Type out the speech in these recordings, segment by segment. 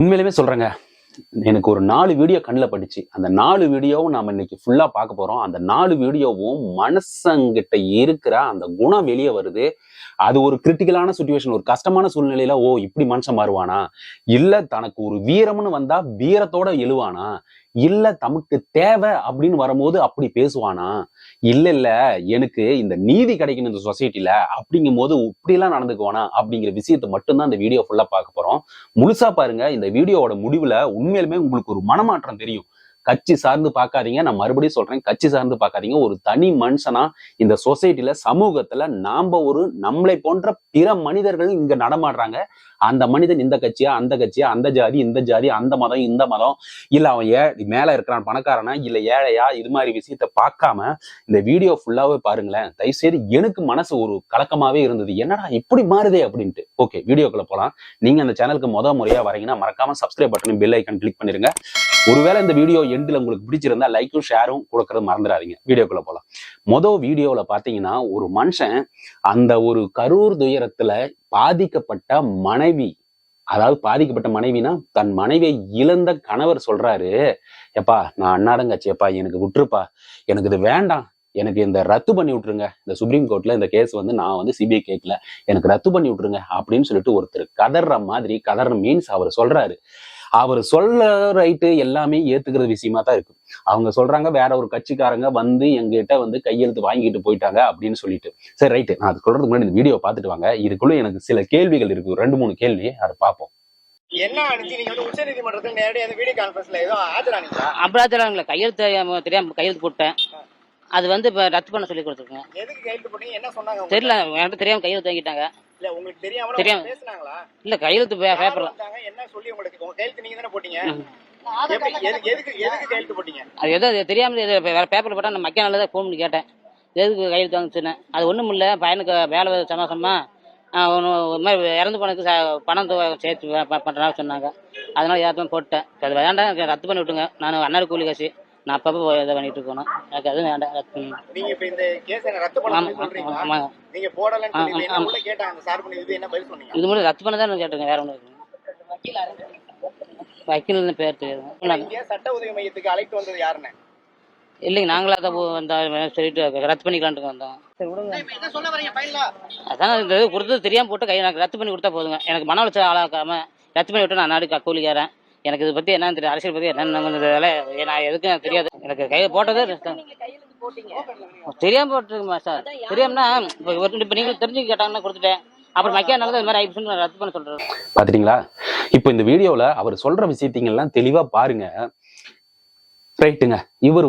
உண்மையிலுமே சொல்றேங்க. எனக்கு ஒரு 4 வீடியோ கண்ணில் பட்டுச்சு. அந்த 4 வீடியோவும் நாம இன்னைக்கு ஃபுல்லா பார்க்க போறோம். அந்த 4 வீடியோவும் மனுஷங்கிட்ட இருக்கிற அந்த குணம் வெளியே வருது. அது ஒரு கிரிட்டிக்கலான சிச்சுவேஷன், ஒரு கஷ்டமான சூழ்நிலையில இப்படி மனுஷன் மாறுவானா? இல்ல தனக்கு ஒரு வீரம்னு வந்தா வீரத்தோட எழுவானா? இல்ல தமக்கு தேவை அப்படின்னு வரும்போது அப்படி பேசுவானா? இல்ல எனக்கு இந்த நீதி கிடைக்கணும் இந்த சொசைட்டில அப்படிங்கும் போது இப்படி எல்லாம் நடந்துக்குவானா? அப்படிங்கிற விஷயத்தை மட்டும்தான் இந்த வீடியோ ஃபுல்லா பார்க்க போறோம். முழுசா பாருங்க. இந்த வீடியோவோட முடிவுல உண்மையிலுமே உங்களுக்கு ஒரு மனமாற்றம் தெரியும். கட்சி சார்ந்து பார்க்காதீங்க. நான் மறுபடியும் சொல்றேன், கட்சி சார்ந்து பார்க்காதீங்க. ஒரு தனி மனுஷனா இந்த சொசைட்டில, சமூகத்துல நம்மளை போன்ற பிற மனிதர்கள் இங்க நடமாடுறாங்க. அந்த மனிதன் இந்த கட்சியா, அந்த கட்சியா, அந்த ஜாதி, இந்த ஜாதி, அந்த மதம், இந்த மதம், இல்ல அவன் மேல இருக்கிறான் பணக்காரனா, இல்ல ஏழையா, இது மாதிரி விஷயத்த பார்க்காம இந்த வீடியோ ஃபுல்லாவே பாருங்களேன். தயவுசெய்து எனக்கு மனசு ஒரு கலக்கமாவே இருந்தது. என்னடா இப்படி மாறுதே அப்படின்ட்டு. ஓகே, வீடியோக்குள்ள போலாம். நீங்க அந்த சேனலுக்கு முறையா வரீங்கன்னா மறக்காம subscribe button, bell icon click பண்ணிருங்க. ஒருவேளை இந்த வீடியோ எண்டில் உங்களுக்கு பிடிச்சிருந்தா லைக்கும் ஷேரும் கொடுக்கறது மறந்துடாதீங்க. வீடியோக்குள்ள போலாம். வீடியோல பாத்தீங்கன்னா ஒரு மனுஷன் அந்த ஒரு கரூர் துயரத்துல பாதிக்கப்பட்ட மனைவி, அதாவது பாதிக்கப்பட்ட மனைவினா தன் மனைவியை இழந்த கணவர் சொல்றாரு, எப்பா நான் அண்ணாடங்காச்சியப்பா, எனக்கு விட்டுருப்பா, எனக்கு இது வேண்டாம், எனக்கு இந்த ரத்து பண்ணி விட்டுருங்க, இந்த சுப்ரீம் கோர்ட்ல இந்த கேஸ் நான் சிபிஐ கேட்கல, எனக்கு ரத்து பண்ணி விட்டுருங்க அப்படின்னு சொல்லிட்டு ஒருத்தர் கதற மாதிரி, கதற மீன்ஸ் அவர் சொல்றாரு. அவர் சொல்ல ரைட்டு எல்லாமே ஏத்துக்கிற விஷயமா தான் இருக்கு. அவங்க சொல்றாங்க வேற ஒரு கட்சிக்காரங்க எங்கிட்ட கையெழுத்து வாங்கிட்டு போயிட்டாங்க அப்படின்னு சொல்லிட்டு. சரி ரைட்டு, நான் அது சொல்றதுக்கு முன்னாடி இந்த வீடியோ பார்த்துட்டு வாங்க. இதுக்குள்ள எனக்கு சில கேள்விகள் இருக்கு, 2-3 கேள்வி, அதை பார்ப்போம். என்ன ஆனிச்சு? நீங்க உச்ச நீதிமன்றத்தில் நேரடியாக அந்த வீடியோ கான்ஃபரன்ஸ்ல ஏதோ ஆஜரானீங்களா? அப்படி ஆஜராங்களா? கையெழுத்து தெரியாம கையெழுத்து போட்டேன். அது இப்ப ரத்து பண்ண சொல்லி கொடுத்துருக்கேன். எதுக்கு கையெழுத்து போட்டீங்க? என்ன சொன்னாங்க? தெரியல, என்கிட்ட தெரியாம கையெழுத்து வாங்கிட்டாங்க. இல்ல உங்களுக்கு தெரியாம பேசுனாங்களா? இல்ல கையெழுத்து பேப்பர்ல என்ன சொல்லி உங்களுக்கு உங்க கையெழுத்து நீங்க தானே போட்டீங்க? எதுக்கு கையெழுத்து போட்டீங்க? அது எதோ தெரியாம வேற பேப்பர்ல போட்டா நான் மக்கள் நல்லதா ஃபோன் பண்ணி கேட்டேன், எதுக்கு கையெழுத்து வாங்கிச்சுன்னு. அது ஒண்ணும் இல்ல, பையனுக்கு வேலை சமாசமா ஒரு மாதிரி இறந்து போனதுக்கு பணம் சேர்த்து பண்றதா சொன்னாங்க. அதனால யாருக்கும் போட்டேன். அது வேண்டாம், ரத்து பண்ணி விட்டுங்க. நான் அண்ணாடு கூலி காசு நான் அப்பப்போ இதை பண்ணிட்டு இருக்கணும். எனக்கு அது வேண்டாம், ரத்து. நீங்க இப்ப இந்த கேஸ் ரத்து பண்ண சொல்றீங்களா? நீங்க போடலன்னு சொல்லி என்ன கூட கேட்டாங்க அந்த சார் பண்ணி, இது என்ன பதில் சொன்னீங்க? இது மட்டும் ரத்து பண்ண தான் கேட்டுங்க, வேற ஒண்ணு வக்கீல் பேர் தெரியாது. சட்ட உதவி மையத்துக்கு அழைத்து வந்தது யாருன்னு? இல்லைங்க, நாங்களா தான் சொல்லிட்டு ரத்து பண்ணிக்கலான்ட்டு வந்தோம். அதான் இந்த கொடுத்தது தெரியாம போட்டு எனக்கு ரத்து பண்ணி கொடுத்தா போதுங்க. எனக்கு மன உளைச்சல் ஆளாக்காம ரத்து பண்ணி விட்டு நான் நாடு கூலிக்காரன். எனக்கு இதை பத்தி என்னன்னு தெரியாது, அரசியல் பத்தி என்னன்னு நான் எதுக்கு எனக்கு தெரியாது. எனக்கு கையை போட்டது தெரியாம போட்டுருக்குமா சார்? தெரியாமனா இப்ப நீங்க தெரிஞ்சு கேட்டாங்கன்னா கொடுத்துட்டேன். அப்புறம் மக்கள் இது மாதிரி ஆயிடுச்சுன்னு ரத்து பண்ண சொல்றேன். பாத்துட்டீங்களா? இப்போ இந்த வீடியோல அவர் சொல்ற விஷயத்தீங்கெல்லாம் தெளிவா பாருங்க. ரைட்டுங்க, இவர்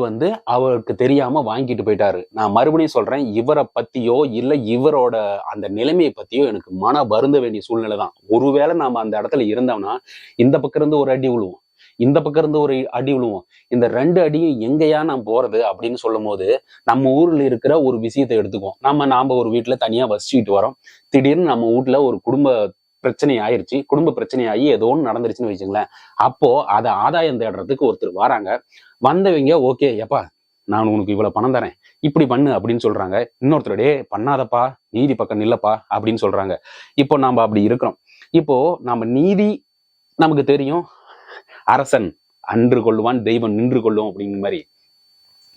அவருக்கு தெரியாம வாங்கிட்டு போயிட்டாரு. நான் மறுபடியும் சொல்றேன், இவரை பத்தியோ இல்ல இவரோட அந்த நிலைமையை பத்தியோ எனக்கு மன வருந்த வேண்டிய சூழ்நிலை தான். ஒருவேளை நாம அந்த இடத்துல இருந்தோம்னா இந்த பக்கம் இருந்து ஒரு அடி விழுவோம், இந்த பக்கம் இருந்து ஒரு அடி விழுவோம். இந்த 2 அடியும் எங்கேயா நான் போறது அப்படின்னு சொல்லும் போது நம்ம ஊர்ல இருக்கிற ஒரு விஷயத்தை எடுத்துக்குவோம். நாம ஒரு வீட்டுல தனியா வசிச்சுட்டு வரோம். திடீர்னு நம்ம வீட்டுல ஒரு குடும்ப பிரச்சனை ஆயிருச்சு. குடும்ப பிரச்சனை ஆகி ஏதோ ஒன்று நடந்துருச்சுன்னு வச்சுங்களேன். அப்போ அதை ஆதாயம் தேடுறதுக்கு ஒருத்தர் வராங்க. வந்தவங்க ஓகே, எப்பா நான் உனக்கு இவ்வளவு பணம் தரேன், இப்படி பண்ணு அப்படின்னு சொல்றாங்க. இன்னொருத்தர் டே பண்ணாதப்பா, நீதி பக்கம் நில்லப்பா அப்படின்னு சொல்றாங்க. இப்போ நாம அப்படி இருக்கிறோம். இப்போ நம்ம நீதி நமக்கு தெரியும், அரசன் அன்று கொள்ளுவான், தெய்வம் நின்று கொள்ளும் அப்படிங்கிற மாதிரி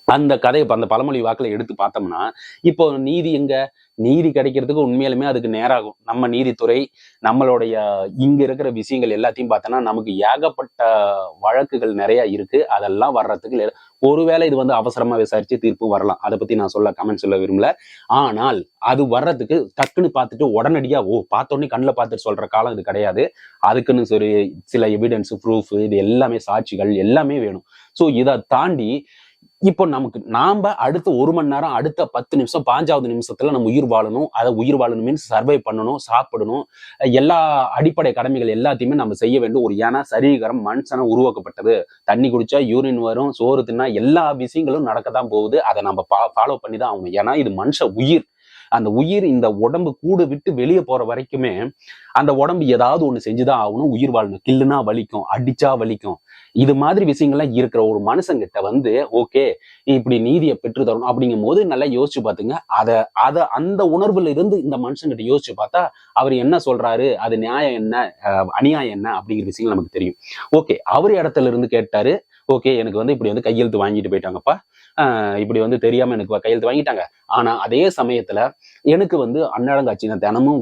அந்த கதையை அந்த பழமொழி வாக்குல எடுத்து பார்த்தோம்னா, இப்போ நீதி நீதி கிடைக்கிறதுக்கு உண்மையிலுமே அதுக்கு நேராகும். நம்ம நீதித்துறை, நம்மளுடைய இங்க இருக்கிற விஷயங்கள் எல்லாத்தையும் பார்த்தோம்னா நமக்கு ஏகப்பட்ட வழக்குகள் நிறைய இருக்கு. அதெல்லாம் வர்றதுக்கு ஒருவேளை இது அவசரமா விசாரிச்சு தீர்ப்பு வரலாம். அதை பத்தி நான் கமெண்ட் சொல்ல விரும்பல. ஆனால் அது வர்றதுக்கு டக்குன்னு பார்த்துட்டு உடனடியா பார்த்தோன்னே கண்ணில் பார்த்துட்டு சொல்ற காலம் இது கிடையாது. அதுக்குன்னு சில எவிடன்ஸ், ப்ரூஃப், இது எல்லாமே சாட்சிகள் எல்லாமே வேணும். ஸோ இதை தாண்டி இப்போ நாம அடுத்த 1 மணி நேரம், அடுத்த 10 நிமிஷம், 5வது நிமிஷத்துல நம்ம உயிர் வாழணும். அதை உயிர் வாழணும் மீன்ஸ் சர்வை பண்ணணும், சாப்பிடணும், எல்லா அடிப்படை கடமைகள் எல்லாத்தையுமே நம்ம செய்ய வேண்டும். ஏன்னா சரீரம் மனுஷனா உருவாக்கப்பட்டது. தண்ணி குடிச்சா யூரின் வரும், சோறு தின்னா எல்லா விஷயங்களும் நடக்கத்தான் போகுது. அதை நம்ம ஃபாலோ பண்ணி தான் ஆகணும். ஏன்னா இது மனுஷ உயிர். அந்த உயிர் இந்த உடம்பு கூடு விட்டு வெளியே போற வரைக்குமே அந்த உடம்பு ஏதாவது ஒண்ணு செஞ்சுதான் ஆகணும், உயிர் வாழணும். கில்லுனா வலிக்கும், அடிச்சா வலிக்கும். இது மாதிரி விஷயங்கள்லாம் இருக்கிற ஒரு மனுஷங்கிட்ட வந்து ஓகே இப்படி நீதியை பெற்று தரணும் அப்படிங்கும் போது நல்லா யோசிச்சு பாத்துங்க. அந்த உணர்வுல இருந்து இந்த மனுஷங்கிட்ட யோசிச்சு பார்த்தா அவர் என்ன சொல்றாரு, அது நியாயம் என்ன, அநியாயம் என்ன அப்படிங்கிற விஷயங்கள் நமக்கு தெரியும். ஓகே, அவர் இடத்துல இருந்து கேட்டாரு, ஓகே எனக்கு வந்து இப்படி வந்து கையெழுத்து வாங்கிட்டு போயிட்டாங்கப்பா, இப்படி வந்து தெரியாம எனக்கு கையெழுத்து வாங்கிட்டாங்க. ஆனா அதே சமயத்துல எனக்கு வந்து அன்னடங்காட்சி, நான் தினமும்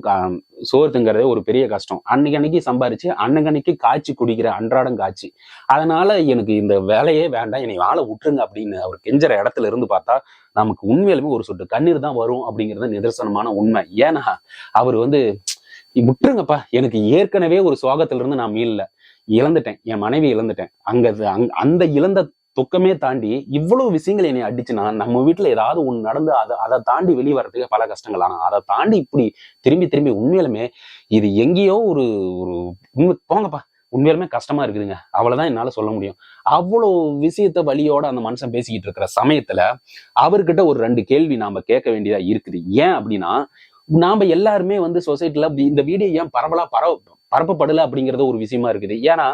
சோறுங்கிறதே ஒரு பெரிய கஷ்டம். அன்னைக்கு சம்பாரிச்சு அன்னைக்கு காய்ச்சி குடிக்கிற அன்றாடம் காய்ச்சி, அதனால எனக்கு இந்த வேலையே வேண்டாம், என்னை வாழ விட்டுருங்க அப்படின்னு அவர் கெஞ்சற இடத்துல இருந்து பார்த்தா நமக்கு உண்மையிலுமே ஒரு சொட்டு கண்ணீர் தான் வரும் அப்படிங்கிறது நிதர்சனமான உண்மை. ஏன்னா அவர் வந்து விட்டுருங்கப்பா, எனக்கு ஏற்கனவே ஒரு சோகத்துல இருந்து நான் மீளல, இழந்துட்டேன், என் மனைவி இழந்துட்டேன், அந்த இழந்த துக்கமே தாண்டி இவ்வளவு விஷயங்கள் என்னை அடிச்சுன்னா நம்ம வீட்டுல ஏதாவது ஒண்ணு நடந்து அதை தாண்டி வெளியே வர்றதுக்கு பல கஷ்டங்கள். ஆனா அதை தாண்டி இப்படி திரும்பி உண்மையிலுமே இது எங்கேயோ ஒரு ஒரு போங்கப்பா, உண்மையிலுமே கஷ்டமா இருக்குதுங்க, அவ்வளவுதான் என்னால சொல்ல முடியும். அவ்வளவு விஷயத்த வழியோட அந்த மனுஷன் பேசிக்கிட்டு இருக்கிற சமயத்துல அவர்கிட்ட ஒரு 2 கேள்வி நாம கேட்க வேண்டியதா இருக்குது. ஏன் அப்படின்னா நாம எல்லாருமே வந்து சொசைட்டில இந்த வீடியோ ஏன் பரப்பப்படல அப்படிங்கறது ஒரு விஷயமா இருக்குது. ஏன்னா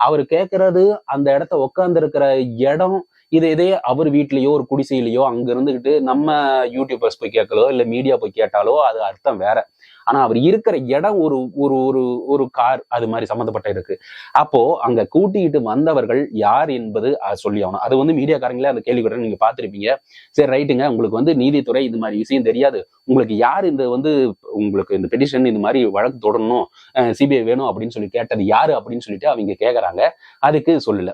அவர் கேட்கறது அந்த இடத்த உட்கார்ந்து இருக்கிற இடம் இதே அவர் வீட்லயோ ஒரு குடிசையிலயோ அங்க இருந்துகிட்டு நம்ம யூடியூபர்ஸ் போய் கேட்கலோ இல்ல மீடியா போய் கேட்டாலோ அது அர்த்தம் வேற. ஆனா அவர் இருக்கிற இடம் ஒரு ஒரு ஒரு ஒரு கார் அது மாதிரி சம்மந்தப்பட்ட இருக்கு. அப்போ அங்க கூட்டிக்கிட்டு வந்தவர்கள் யார் என்பது சொல்லி ஆகணும். அது வந்து மீடியாக்காரங்களே அந்த கேள்வி கூட நீங்க பார்த்திருப்பீங்க. சரி ரைட்டுங்க, உங்களுக்கு வந்து நீதித்துறை இது மாதிரி விஷயம் தெரியாது, உங்களுக்கு யார் இந்த வந்து உங்களுக்கு இந்த பெட்டிஷன் இந்த மாதிரி வழக்கு தொடரணும், சிபிஐ வேணும் அப்படின்னு சொல்லி கேட்டது யாரு அப்படின்னு சொல்லிட்டு அவங்க கேட்கறாங்க. அதுக்கு சொல்லல.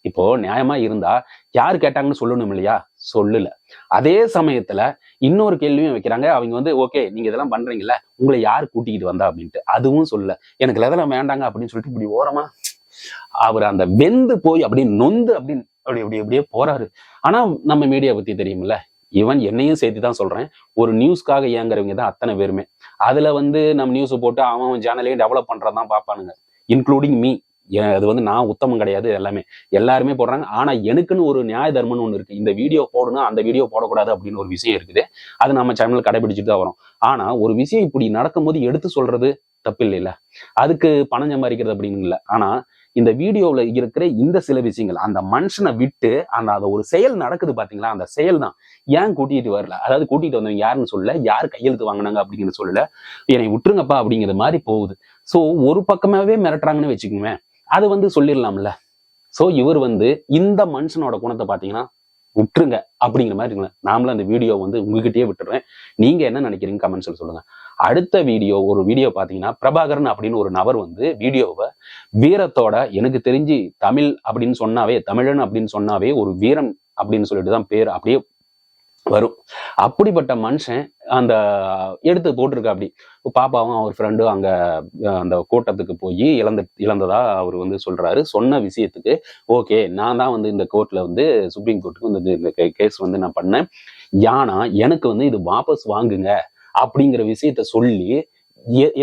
இப்போ நியாயமா இருந்தா யாரு கேட்டாங்கன்னு சொல்லணும் இல்லையா, சொல்லல. அதே சமயத்துல இன்னொரு கேள்வியும் வைக்கிறாங்க. அவங்க வந்து ஓகே நீங்க இதெல்லாம் பண்றீங்கல்ல, உங்களை யார் கூட்டிக்கிட்டு வந்தா அப்படின்ட்டு, அதுவும் சொல்லல. எனக்கு இதெல்லாம் வேண்டாங்க அப்படின்னு சொல்லிட்டு இப்படி ஓரமா அவர் அந்த வெந்து போய் அப்படியே நொந்து அப்படின்னு அப்படியே போறாரு. ஆனா நம்ம மீடியா பத்தி தெரியுமில்ல, ஈவன் என்னையும் சேர்த்து தான் சொல்றேன், ஒரு நியூஸ்க்காக இயங்குறவங்க தான் அத்தனை பேருமே. அதுல வந்து நம்ம நியூஸ் போட்டு அவன் சேனலையும் டெவலப் பண்றதான் பார்ப்பானுங்க, இன்க்ளூடிங் மீ. அது வந்து நான் உத்தமம் கிடையாது, எல்லாருமே போடுறாங்க. ஆனா எனக்குன்னு ஒரு நியாய தர்மம்னு ஒண்ணு இருக்கு. இந்த வீடியோ போடணும், அந்த வீடியோ போடக்கூடாது அப்படின்னு ஒரு விஷயம் இருக்குது. அது நம்ம சேனல் கடைபிடிச்சுட்டு தான் வரும். ஆனா ஒரு விஷயம் இப்படி நடக்கும்போது எடுத்து சொல்றது தப்பு இல்லைல்ல, அதுக்கு பணம் சம்பாதிக்கிறது அப்படின்னு இல்லை. ஆனா இந்த வீடியோல இருக்கிற இந்த சில விஷயங்கள் அந்த மனுஷனை விட்டு அந்த ஒரு செயல் நடக்குது பாத்தீங்களா, அந்த செயல் தான் ஏன் கூட்டிட்டு வரல, அதாவது கூட்டிட்டு வந்தவங்க யாருன்னு சொல்லல, யார் கையெழுத்து வாங்கினாங்க அப்படிங்கிறது சொல்லல, என்னை விட்டுருங்கப்பா அப்படிங்கிற மாதிரி போகுது. சோ ஒரு பக்கமாவே மிரட்டுறாங்கன்னு வச்சுக்கோங்க, அது வந்து சொல்லிடலாம்ல. சோ இவர் வந்து இந்த மனுஷனோட குணத்தை பாத்தீங்கன்னா விட்டுருங்க அப்படிங்கிற மாதிரி இருக்குல்ல. நாமளும் அந்த வீடியோ வந்து உங்ககிட்டயே விட்டுறேன், நீங்க என்ன நினைக்கிறீங்க கமெண்ட்ஸ்ல சொல்லுங்க. அடுத்த ஒரு வீடியோ பாத்தீங்கன்னா பிரபாகரன் அப்படின்னு ஒரு நபர் வந்து வீடியோவை வீரத்தோட, எனக்கு தெரிஞ்சு தமிழ் அப்படின்னு சொன்னாவே, தமிழன் அப்படின்னு சொன்னாவே ஒரு வீரன் அப்படின்னு சொல்லிட்டு தான் பேர் அப்படியே வரும். அப்படிப்பட்ட மனுஷன் அந்த எடுத்து போட்டிருக்க. அப்படி பாப்பாவும் அவர் ஃப்ரெண்டும் அங்க அந்த கூட்டத்துக்கு போய் இழந்ததா அவர் வந்து சொல்றாரு. சொன்ன விஷயத்துக்கு ஓகே நான் தான் வந்து இந்த கோர்ட்ல வந்து சுப்ரீம் கோர்ட்டுக்கு வந்து இந்த கேஸ் வந்து நான் பண்ணேன், யானா எனக்கு வந்து இது வாபஸ் வாங்குங்க அப்படிங்கிற விஷயத்த சொல்லி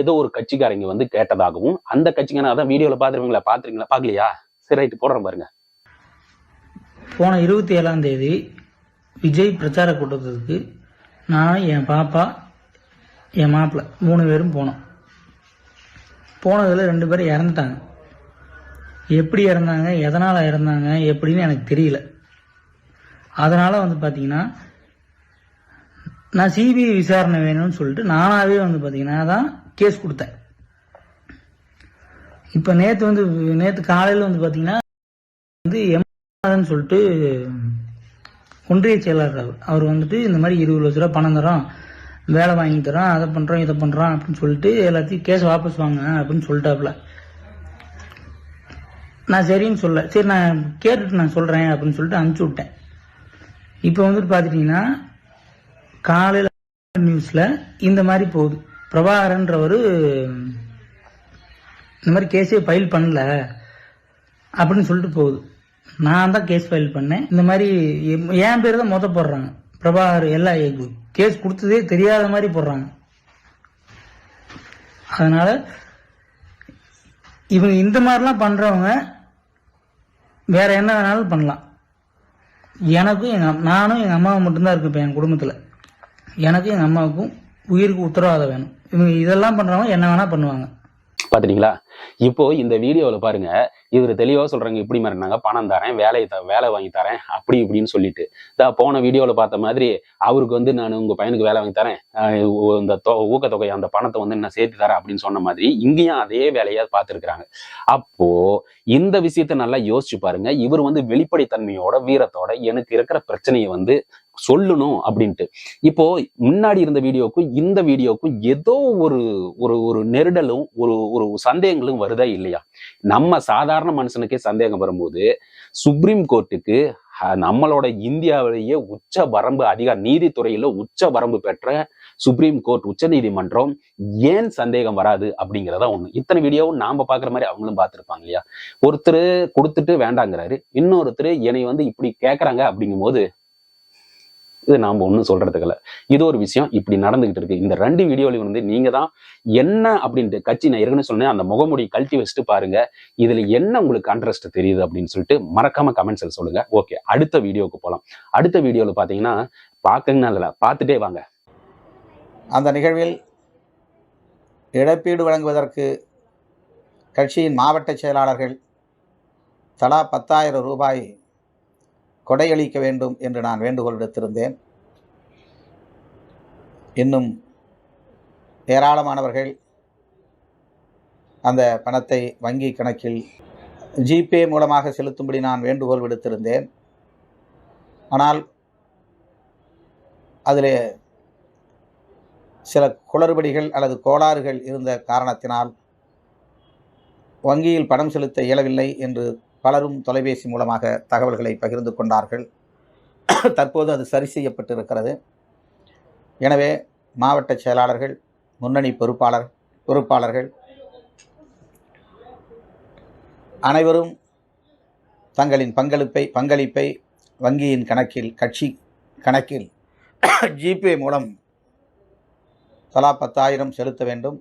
ஏதோ ஒரு கட்சிக்காரங்க வந்து கேட்டதாகவும், அந்த கட்சிக்காரன் அதான் வீடியோல பாத்துருக்கீங்களா பாக்கலையா, சரி ரைட்டு போடுறேன் பாருங்க. போன 27ஆம் தேதி விஜய் பிரச்சார கூட்டத்துக்கு நான், என் பாப்பா, என் மாப்பிள்ளை 3 பேரும் போனோம். போனதில் 2 பேரும் இறந்துட்டாங்க. எப்படி இறந்தாங்க, எதனால் இறந்தாங்க எப்படின்னு எனக்கு தெரியல. அதனால் வந்து பார்த்தீங்கன்னா நான் சிபிஐ விசாரணை வேணும்னு சொல்லிட்டு நானாகவே வந்து பார்த்தீங்கன்னா தான் கேஸ் கொடுத்தேன். இப்போ நேற்று காலையில் வந்து பார்த்தீங்கன்னா வந்து எம்னு சொல்லிட்டு ஒன்றிய செயலாளர் அவர் வந்துட்டு இந்த மாதிரி 20 லட்ச ரூபா பணம் தரோம், வேலை வாங்கி தரோம், அதை பண்ணுறோம் இதை பண்ணுறோம் அப்படின்னு சொல்லிட்டு எல்லாத்தையும் கேஸ் வாபஸ் வாங்க அப்படின்னு சொல்லிட்டாப்புல. நான் சரின்னு சொல்ல, சரி நான் கேட்டுட்டு நான் சொல்கிறேன் அப்படின்னு சொல்லிட்டு அனுப்பிச்சி விட்டேன். இப்போ வந்துட்டு பார்த்துட்டிங்கன்னா காலையில் நியூஸில் இந்த மாதிரி போகுது, பிரபாகரன்றவர் இந்த மாதிரி கேஸே ஃபைல் பண்ணல அப்படின்னு சொல்லிட்டு போகுது. நான் தான் கேஸ் ஃபைல் பண்ணேன், இந்த மாதிரி என் பேர் தான் போடுறாங்க, பிரபாகர் எல்லா கேஸ் கொடுத்ததே தெரியாத மாதிரி போடுறாங்க. அதனால இவங்க இந்த மாதிரிலாம் பண்றவங்க வேற என்ன வேணாலும் பண்ணலாம். எனக்கும் நானும் எங்க அம்மாவும் மட்டும்தான் இருக்கு இப்போ என் குடும்பத்தில். எனக்கும் எங்க அம்மாவுக்கும் உயிருக்கு உத்தரவாதம் வேணும். இவங்க இதெல்லாம் பண்றவங்க என்ன வேணா பண்ணுவாங்க. பாத்துட்டீங்களா? இப்போ இந்த வீடியோல பாருங்க, இவர் தெளிவா சொல்றாங்க, இப்படி மிரட்டினாங்க, பணம் தரேன், வேலை வாங்கி தரேன், அப்படி இப்படின்னு சொல்லிட்டு. போன வீடியோல பார்த்த மாதிரி அவருக்கு வந்து நான் உங்க பையனுக்கு வேலை வாங்கி தரேன், இந்த ஊக்கத்தொகை அந்த பணத்தை வந்து நான் சேர்த்து தரேன் அப்படின்னு சொன்ன மாதிரி இங்கேயும் அதே வேலையா பார்த்துருக்காங்க. அப்போ இந்த விஷயத்த நல்லா யோசிச்சு பாருங்க. இவர் வந்து வெளிப்படைத்தன்மையோட வீரத்தோட எனக்கு இருக்கிற பிரச்சனையை வந்து சொல்லணும் அப்படின்ட்டு. இப்போ முன்னாடி இருந்த வீடியோக்கும் இந்த வீடியோக்கும் ஏதோ ஒரு ஒரு ஒரு நெருடலும் ஒரு சந்தேகங்களும் வருதா இல்லையா? நம்ம சாதாரண மனுஷனுக்கே சந்தேகம் வரும்போது சுப்ரீம் கோர்ட்டுக்கு நம்மளோட இந்தியாவிலேயே உச்ச வரம்பு நீதித்துறையில உச்ச வரம்பு பெற்ற சுப்ரீம் கோர்ட் உச்ச நீதிமன்றம் ஏன் சந்தேகம் வராது அப்படிங்கிறதா ஒண்ணு. இத்தனை வீடியோவும் நாம பாக்குற மாதிரி அவங்களும் பார்த்திருப்பாங்க இல்லையா? ஒருத்தர் கொடுத்துட்டு வேண்டாங்கிறாரு, இன்னொருத்தர் என்னை வந்து இப்படி கேட்கறாங்க அப்படிங்கும் போது இது நாம ஒண்ணும் சொல்றதுக்கு இல்ல. இது ஒரு விஷயம் இப்படி நடந்துகிட்டு இருக்கு. இந்த 2 வீடியோலையும் வந்து நீங்க தான் என்ன அப்படின்ட்டு கட்சி, நான் ஏற்கனவே சொன்னேன், அந்த முகமுடி கழட்டி வச்சுட்டு பாருங்க, இதுல என்ன உங்களுக்கு கான்ட்ராஸ்ட் தெரியுது அப்படின்னு சொல்லிட்டு மறக்காம கமெண்ட்ஸ்ல சொல்லுங்க. ஓகே, அடுத்த வீடியோக்கு போலாம். அடுத்த வீடியோல பாத்தீங்கன்னா பாக்கணும்னா பார்த்துட்டே வாங்க. அந்த நிகழ்வில் இழப்பீடு வழங்குவதற்கு கட்சியின் மாவட்ட செயலாளர்கள் தலா 10,000 ரூபாய் கொடையளிக்க வேண்டும் என்று நான் வேண்டுகோள் விடுத்திருந்தேன். இன்னும் ஏராளமானவர்கள் அந்த பணத்தை வங்கி கணக்கில் ஜிபே மூலமாக செலுத்தும்படி நான் வேண்டுகோள் விடுத்திருந்தேன். ஆனால் அதில் சில குளறுபடிகள் அல்லது கோளாறுகள் இருந்த காரணத்தினால் வங்கியில் பணம் செலுத்த இயலவில்லை என்று பலரும் தொலைபேசி மூலமாக தகவல்களை பகிர்ந்து கொண்டார்கள். தற்போது அது சரி செய்யப்பட்டிருக்கிறது. எனவே மாவட்ட செயலாளர்கள், முன்னணி பொறுப்பாளர்கள் அனைவரும் தங்களின் பங்களிப்பை வங்கியின் கட்சி கணக்கில் ஜிபே மூலம் தலா 10,000 செலுத்த வேண்டும்.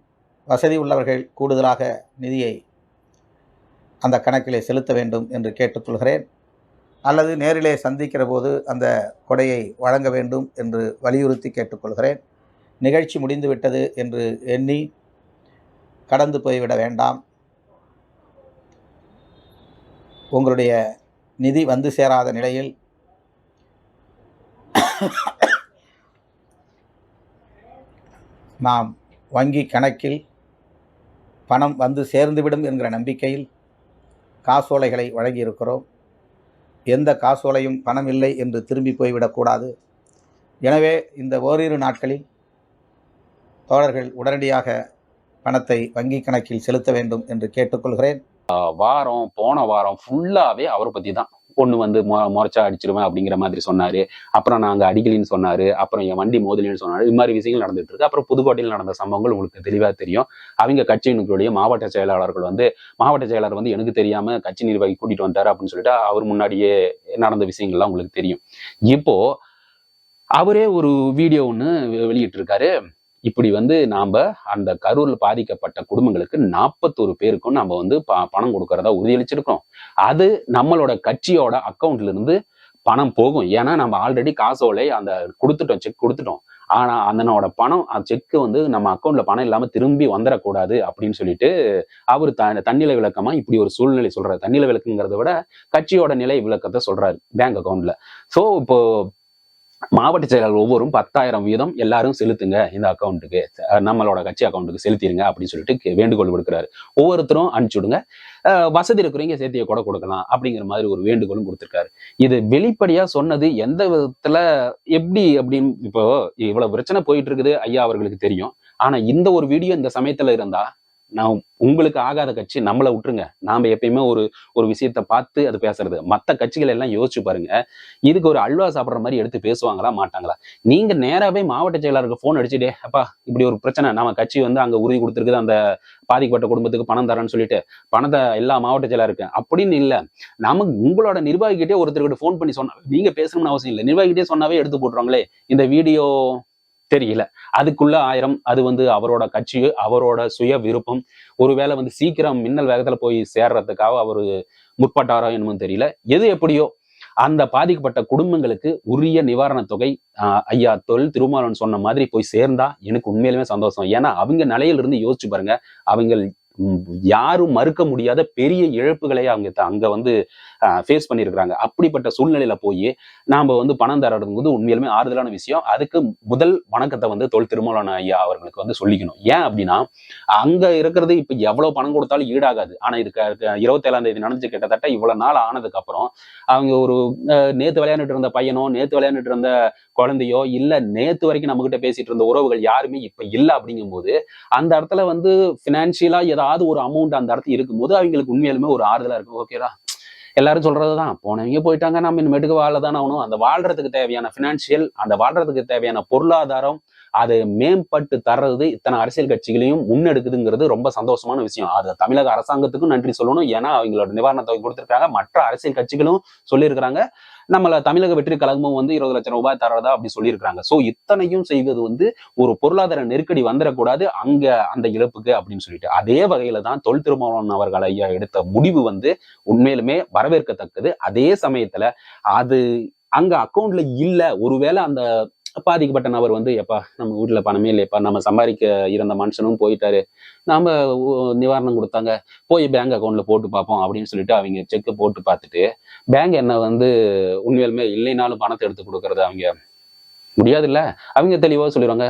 வசதி உள்ளவர்கள் கூடுதலாக நிதியை அந்த கணக்கிலே செலுத்த வேண்டும் என்று கேட்டுக்கொள்கிறேன். அல்லது நேரிலே சந்திக்கிற போது அந்த கொடையை வழங்க வேண்டும் என்று வலியுறுத்தி கேட்டுக்கொள்கிறேன். நிகழ்ச்சி முடிந்துவிட்டது என்று எண்ணி கடந்து போய்விட வேண்டாம். உங்களுடைய நிதி வந்து சேராத நிலையில் நாம் வங்கி கணக்கில் பணம் வந்து சேர்ந்துவிடும் என்கிற நம்பிக்கையில் காசோலைகளை வழங்கியிருக்கிறோம். எந்த காசோலையும் பணம் இல்லை என்று திரும்பி போய்விடக்கூடாது. எனவே இந்த ஓரிரு நாட்களில் தோழர்கள் உடனடியாக பணத்தை வங்கி கணக்கில் செலுத்த வேண்டும் என்று கேட்டுக்கொள்கிறேன். போன வாரம் ஃபுல்லாவே அவரை பத்தி தான். பொண்ணு வந்து முறைச்சா அடிச்சிருவேன் அப்படிங்கிற மாதிரி சொன்னாரு. அப்புறம் நாங்க அடிக்கலின்னு சொன்னாரு. அப்புறம் என் வண்டி மோதலின்னு சொன்னாரு. இது மாதிரி விஷயங்கள் நடந்துட்டு இருக்கு. அப்புறம் புதுக்கோட்டையில் நடந்த சம்பவங்கள் உங்களுக்கு தெளிவா தெரியும். அவங்க கட்சியினுடைய மாவட்ட செயலாளர்கள் மாவட்ட செயலாளர் வந்து எனக்கு தெரியாம கட்சி நிர்வாகி கூட்டிட்டு வந்தாரு அப்படின்னு சொல்லிட்டு அவர் முன்னாடியே நடந்த விஷயங்கள்லாம் உங்களுக்கு தெரியும். இப்போ அவரே ஒரு வீடியோ ஒண்ணு வெளியிட்டு இருக்காரு. இப்படி வந்து நாம அந்த கரூர்ல பாதிக்கப்பட்ட குடும்பங்களுக்கு 41 பேருக்கும் நம்ம வந்து பணம் கொடுக்கறதா உறுதியளிச்சிருக்கோம். அது நம்மளோட கட்சியோட அக்கௌண்ட்ல இருந்து பணம் போகும். ஏன்னா நம்ம ஆல்ரெடி காசோலை அந்த செக் கொடுத்துட்டோம். ஆனா அதனோட பணம் செக் வந்து நம்ம அக்கௌண்ட்ல பணம் இல்லாம திரும்பி வந்துடக்கூடாது அப்படின்னு சொல்லிட்டு அவரு தன்னிலை விளக்கமா இப்படி ஒரு சூழ்நிலை சொல்றாரு. தன்னிலை விளக்குங்கிறத விட கட்சியோட நிலை விளக்கத்தை சொல்றாரு பேங்க் அக்கௌண்ட்ல. சோ இப்போ மாவட்ட செயலாளர் ஒவ்வொரும் 10,000 வீதம் எல்லாரும் செலுத்துங்க, இந்த அக்கௌண்ட்டுக்கு, நம்மளோட கட்சி அக்கௌண்ட்டுக்கு செலுத்திடுங்க அப்படின்னு சொல்லிட்டு வேண்டுகோள் விடுக்கிறாரு. ஒவ்வொருத்தரும் அனுப்பிச்சுடுங்க, வசதி இருக்கிறவங்க சேர்த்திய கூட கொடுக்கலாம் அப்படிங்கிற மாதிரி ஒரு வேண்டுகோளும் கொடுத்திருக்காரு. இது வெளிப்படையா சொன்னது எந்த விதத்துல எப்படி அப்படின்னு இப்போ இவ்வளவு பிரச்சனை போயிட்டு இருக்குது ஐயா அவர்களுக்கு தெரியும். ஆனா இந்த ஒரு வீடியோ இந்த சமயத்துல இருந்தா நான் உங்களுக்கு ஆகாத கட்சி நம்மளை விட்டுருங்க. நாம எப்பயுமே ஒரு விஷயத்த பார்த்து அது பேசுறது. மற்ற கட்சிகள் எல்லாம் யோசிச்சு பாருங்க. இதுக்கு ஒரு அல்வா சாப்பிட்ற மாதிரி எடுத்து பேசுவாங்களா மாட்டாங்களா? நீங்க நேராவே மாவட்ட செயலாளருக்கு போன் அடிச்சுட்டே, அப்பா இப்படி ஒரு பிரச்சனை, நம்ம கட்சி வந்து அங்க உறுதி கொடுத்துருக்குது, அந்த பாதிக்கப்பட்ட குடும்பத்துக்கு பணம் தரேன்னு சொல்லிட்டு பணத்தை எல்லா மாவட்ட செயலாளருக்கு அப்படின்னு இல்ல, நமக்கு உங்களோட நிர்வாகிகிட்டே ஒருத்தர்கிட்ட போன் பண்ணி சொன்னா நீங்க பேசணும்னு அவசியம் இல்லை. நிர்வாகிகிட்டே சொன்னாவே எடுத்து போட்டுருவாங்களே. இந்த வீடியோ தெரியல, அதுக்குள்ள 1000, அது வந்து அவரோட கட்சி, அவரோட சுய விருப்பம். ஒருவேளை வந்து சீக்கிரம் மின்னல் வேகத்துல போய் சேர்றதுக்காக அவரு முற்பட்டாரோ என்னமோ தெரியல. எது எப்படியோ அந்த பாதிக்கப்பட்ட குடும்பங்களுக்கு உரிய நிவாரணத் தொகை ஐயா தொல் திருமாவளவன் சொன்ன மாதிரி போய் சேர்ந்தா எனக்கு உண்மையிலுமே சந்தோஷம். ஏன்னா அவங்க நிலையிலிருந்து யோசிச்சு பாருங்க, அவங்க யாரும் மறுக்க முடியாத பெரிய இழப்புகளை அவங்க அங்க வந்து ஃபேஸ் பண்ணியிருக்கிறாங்க. அப்படிப்பட்ட சூழ்நிலையில போய் நாம வந்து பணம் தரது உண்மையிலுமே ஆறுதலான விஷயம். அதுக்கு முதல் வணக்கத்தை வந்து தொல் திருமாவளவன் ஐயா அவர்களுக்கு வந்து சொல்லிக்கணும். ஏன் அப்படின்னா அங்க இருக்கிறது இப்ப எவ்வளவு பணம் கொடுத்தாலும் ஈடாகாது. ஆனா இதுக்கு 27ஆம் தேதி நடந்துச்சு, கிட்டத்தட்ட இவ்வளவு நாள் ஆனதுக்கு அப்புறம் அவங்க ஒரு நேத்து விளையாண்டுட்டு இருந்த பையனோ, நேத்து விளையாண்டுட்டு இருந்த குழந்தையோ, இல்ல நேத்து வரைக்கும் நம்ம கிட்ட பேசிட்டு இருந்த உறவுகள் யாருமே இப்ப இல்ல. அப்படிங்கும் போது அந்த இடத்துல வந்து பினான்சியலா ஏதாவது ஒரு அமௌண்ட் அந்த இடத்துல இருக்கும்போது அவங்களுக்கு உண்மையிலுமே ஒரு ஆறுதலா இருக்கும். ஓகேடா, எல்லாரும் சொல்றதுதான், போனவங்க போயிட்டாங்க, நம்ம இனிமேட்டுக்கு வாழதானே ஆகணும். அந்த வாழ்றதுக்கு தேவையான பினான்சியல், அந்த வாழ்றதுக்கு தேவையான பொருளாதாரம், அதை மேம்பட்டு தர்றது இத்தனை அரசியல் கட்சிகளையும் முன்னெடுக்குதுங்கிறது ரொம்ப சந்தோஷமான விஷயம். அது தமிழக அரசாங்கத்துக்கும் நன்றி சொல்லணும். ஏன்னா அவங்களோட நிவாரண தொகை கொடுத்துருக்காங்க. மற்ற அரசியல் கட்சிகளும் சொல்லியிருக்கிறாங்க. நம்மள தமிழக வெற்றி கழகமும் வந்து 20 லட்சம் ரூபாய் தர்றதா அப்படி சொல்லியிருக்காங்க. சோ இத்தனையும் செய்வது வந்து ஒரு பொருளாதார நெருக்கடி வந்துடக்கூடாது அங்க அந்த இழப்புக்கு அப்படின்னு சொல்லிட்டு, அதே வகையில தான் தொல் திருமாவளவன் அவர்கள் ஐயா எடுத்த முடிவு வந்து உண்மையிலுமே வரவேற்கத்தக்கது. அதே சமயத்துல அது அங்க அக்கௌண்ட்ல இல்ல, ஒருவேளை அந்த பாதிக்கப்பட்ட நபர் வந்து எப்பா நம்ம வீட்டுல பணமே இல்லையப்பா, நம்ம சம்பாதிக்க இருந்த மனுஷனும் போயிட்டாரு, நாம நிவாரணம் கொடுத்தாங்க, போய் பேங்க் அக்கௌண்ட்ல போட்டு பார்ப்போம் அப்படின்னு சொல்லிட்டு அவங்க செக் போட்டு பார்த்துட்டு பேங்க் என்ன வந்து உண்மையிலுமே இல்லைனாலும் பணத்தை எடுத்து கொடுக்கறது அவங்க முடியாது இல்ல. அவங்க தெளிவா சொல்லிடுவாங்க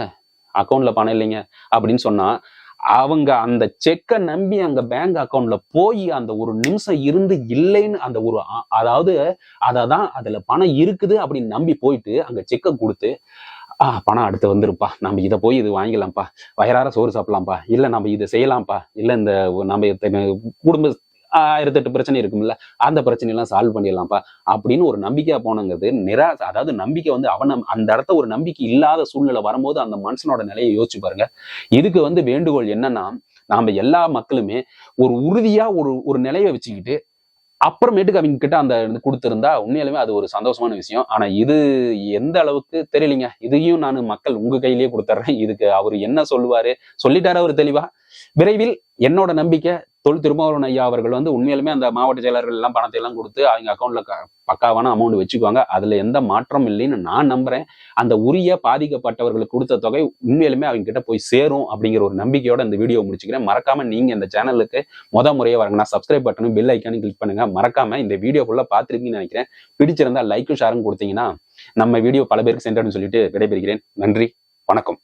அக்கௌண்ட்ல பணம் இல்லைங்க அப்படின்னு சொன்னா அவங்க அந்த செக்கை நம்பி அங்க பேங்க் அக்கௌண்ட்ல போய் அந்த ஒரு நிமிஷம் இருந்து இல்லைன்னு அந்த ஒரு அதாவது அததான் அதுல பணம் இருக்குது அப்படின்னு நம்பி போயிட்டு அங்க செக்கை கொடுத்து பணம் அடுத்து வந்துருப்பா, நம்ம இதை போய் இது வாங்கிக்கலாம்ப்பா, வயிறார சோறு சாப்பிடலாம்ப்பா, இல்ல நம்ம இதை செய்யலாம்ப்பா, இல்ல இந்த நம்ம குடும்ப 1008 பிரச்சனை இருக்கும்ல, அந்த பிரச்சனையெல்லாம் சால்வ் பண்ணிடலாம்ப்பா அப்படின்னு ஒரு நம்பிக்கையா போனங்கிறது அதாவது நம்பிக்கை வந்து அந்த இடத்த ஒரு நம்பிக்கை இல்லாத சூழ்நிலை வரும்போது அந்த மனுஷனோட நிலையை யோசிச்சு பாருங்க. இதுக்கு வந்து வேண்டுகோள் என்னன்னா, நாம எல்லா மக்களுமே ஒரு உறுதியா ஒரு நிலையை வச்சுக்கிட்டு அப்புறமேட்டுக்கு அவங்க கிட்ட அந்த கொடுத்திருந்தா உண்மையிலுமே அது ஒரு சந்தோஷமான விஷயம். ஆனா இது எந்த அளவுக்கு தெரியலைங்க. இதையும் நான் மக்கள் உங்க கையிலேயே கொடுத்துட்றேன். இதுக்கு அவர் என்ன சொல்லுவாரு, சொல்லிட்டாரு அவர் தெளிவா. விரைவில் என்னோட நம்பிக்கை தொல் திருமாவளவன் ஐயா அவர்கள் வந்து உண்மையிலுமே அந்த மாவட்ட செயலர்கள் எல்லாம் பணத்தை எல்லாம் கொடுத்து அவங்க அக்கௌண்ட்ல பக்காவான அமௌண்ட் வச்சுக்குவாங்க. அதுல எந்த மாற்றம் இல்லைன்னு நான் நம்புறேன். அந்த உரிய பாதிக்கப்பட்டவர்களுக்கு கொடுத்த தொகை உண்மையிலுமே அவங்க கிட்ட போய் சேரும் அப்படிங்கிற ஒரு நம்பிக்கையோட இந்த வீடியோ முடிச்சுக்கிறேன். மறக்காம நீங்க இந்த சேனலுக்கு முறையே வரங்கன்னா சப்ஸ்கிரைப் பட்டனும் பெல் ஐக்கானும் கிளிக் பண்ணுங்க. மறக்காம இந்த வீடியோ ஃபுல்லா பார்த்துருக்கீங்கன்னு நினைக்கிறேன். பிடிச்சிருந்தா லைக்கும் ஷேரும் கொடுத்தீங்கன்னா நம்ம வீடியோ பல பேருக்கு சென்றன்னு சொல்லிட்டு விடைபெறுகிறேன். நன்றி, வணக்கம்.